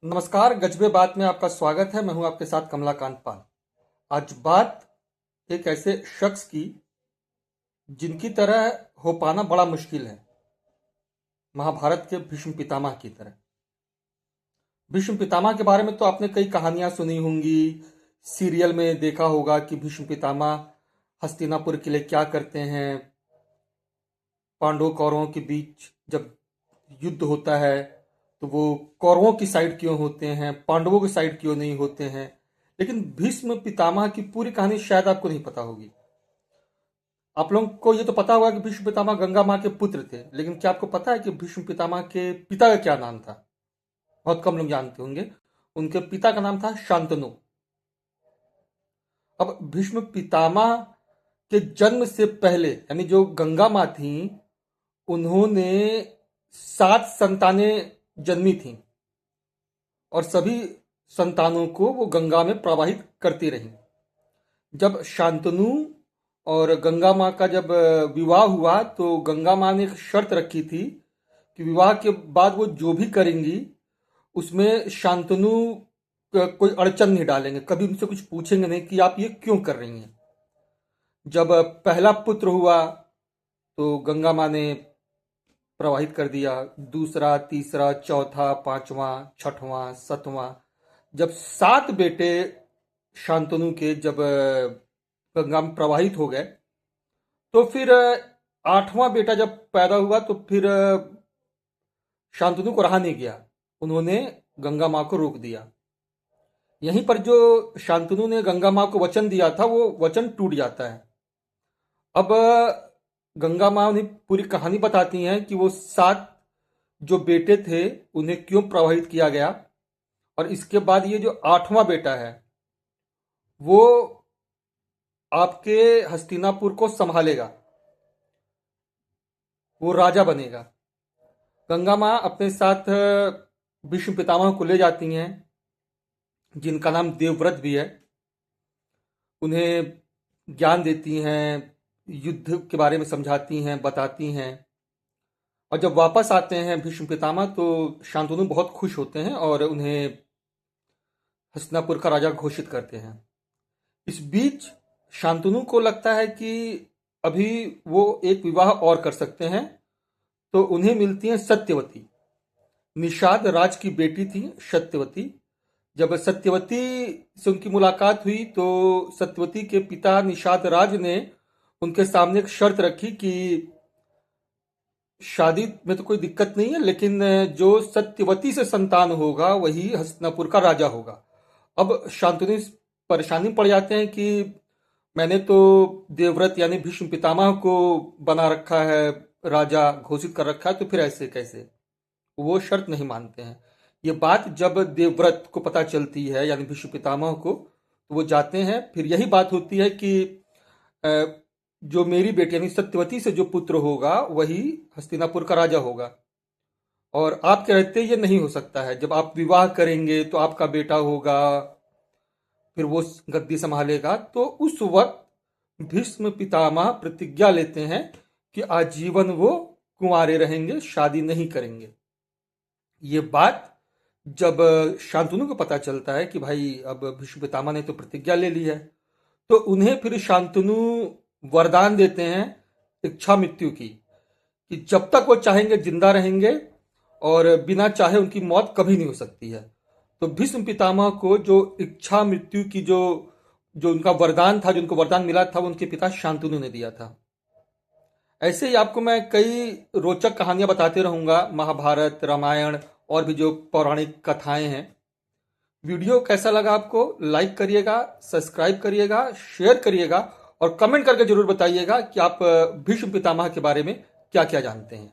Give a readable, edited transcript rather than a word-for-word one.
नमस्कार, गजबे बात में आपका स्वागत है। मैं हूं आपके साथ कमलाकांत पाल। आज बात एक ऐसे शख्स की जिनकी तरह हो पाना बड़ा मुश्किल है, महाभारत के भीष्म पितामह की तरह। भीष्म पितामह के बारे में तो आपने कई कहानियां सुनी होंगी, सीरियल में देखा होगा कि भीष्म पितामह हस्तिनापुर के लिए क्या करते हैं। पांडवों कौरवों के बीच जब युद्ध होता है तो वो कौरवों की साइड क्यों होते हैं, पांडवों की साइड क्यों नहीं होते हैं। लेकिन भीष्म पितामह की पूरी कहानी शायद आपको नहीं पता होगी। आप लोगों को ये तो पता होगा कि भीष्म पितामह गंगा माँ के पुत्र थे, लेकिन क्या आपको पता है कि भीष्म पितामह के पिता का क्या नाम था? बहुत कम लोग जानते होंगे। उनके पिता का नाम था शांतनु। अब भीष्म पितामह के जन्म से पहले, यानी जो गंगा माँ थी, उन्होंने 7 संतानें जन्मी थीं और सभी संतानों को वो गंगा में प्रवाहित करती रहीं। जब शांतनु और गंगा माँ का जब विवाह हुआ तो गंगा माँ ने एक शर्त रखी थी कि विवाह के बाद वो जो भी करेंगी उसमें शांतनु कोई अड़चन नहीं डालेंगे, कभी उनसे कुछ पूछेंगे नहीं कि आप ये क्यों कर रही हैं। जब पहला पुत्र हुआ तो गंगा माँ ने प्रवाहित कर दिया, दूसरा, तीसरा, चौथा, पांचवा, छठवां, सातवां। जब 7 बेटे शांतनु के जब गंगा में प्रवाहित हो गए तो फिर 8वां बेटा जब पैदा हुआ तो फिर शांतनु को रहा नहीं गया, उन्होंने गंगा माँ को रोक दिया। यहीं पर जो शांतनु ने गंगा माँ को वचन दिया था वो वचन टूट जाता है। अब गंगा माँ ने पूरी कहानी बताती हैं कि वो 7 जो बेटे थे उन्हें क्यों प्रवाहित किया गया, और इसके बाद ये जो 8वां बेटा है वो आपके हस्तिनापुर को संभालेगा, वो राजा बनेगा। गंगा माँ अपने साथ भीष्म पितामह को ले जाती हैं, जिनका नाम देवव्रत भी है। उन्हें ज्ञान देती हैं, युद्ध के बारे में समझाती हैं, बताती हैं। और जब वापस आते हैं भीष्म पितामह तो शांतनु बहुत खुश होते हैं और उन्हें हस्तिनापुर का राजा घोषित करते हैं। इस बीच शांतनु को लगता है कि अभी वो एक विवाह और कर सकते हैं, तो उन्हें मिलती है सत्यवती। निषाद राज की बेटी थी सत्यवती। जब सत्यवती से उनकी मुलाकात हुई तो सत्यवती के पिता निषाद राज ने उनके सामने एक शर्त रखी कि शादी में तो कोई दिक्कत नहीं है, लेकिन जो सत्यवती से संतान होगा वही हस्तिनापुर का राजा होगा। अब शांतनु परेशानी में पड़ जाते हैं कि मैंने तो देवव्रत यानी भीष्म पितामह को बना रखा है, राजा घोषित कर रखा है, तो फिर ऐसे कैसे? वो शर्त नहीं मानते हैं। ये बात जब देवव्रत को पता चलती है यानी भीष्म पितामह को, तो वो जाते हैं। फिर यही बात होती है कि जो मेरी बेटी यानी सत्यवती से जो पुत्र होगा वही हस्तिनापुर का राजा होगा, और आपके रहते ये नहीं हो सकता है। जब आप विवाह करेंगे तो आपका बेटा होगा, फिर वो गद्दी संभालेगा। तो उस वक्त भीष्म पितामह प्रतिज्ञा लेते हैं कि आजीवन वो कुंवारे रहेंगे, शादी नहीं करेंगे। ये बात जब शांतनु को पता चलता है कि भाई अब भीष्म पितामह ने तो प्रतिज्ञा ले ली है, तो उन्हें फिर शांतनु वरदान देते हैं इच्छा मृत्यु की, कि जब तक वो चाहेंगे जिंदा रहेंगे और बिना चाहे उनकी मौत कभी नहीं हो सकती है। तो भीष्म पितामह को जो इच्छा मृत्यु की जो जो उनका वरदान था, जो उनको वरदान मिला था, वो उनके पिता शांतनु ने दिया था। ऐसे ही आपको मैं कई रोचक कहानियां बताते रहूंगा, महाभारत, रामायण और भी जो पौराणिक कथाएं हैं। वीडियो कैसा लगा आपको? लाइक करिएगा, सब्सक्राइब करिएगा, शेयर करिएगा और कमेंट करके जरूर बताइएगा कि आप भीष्म पितामह के बारे में क्या क्या जानते हैं।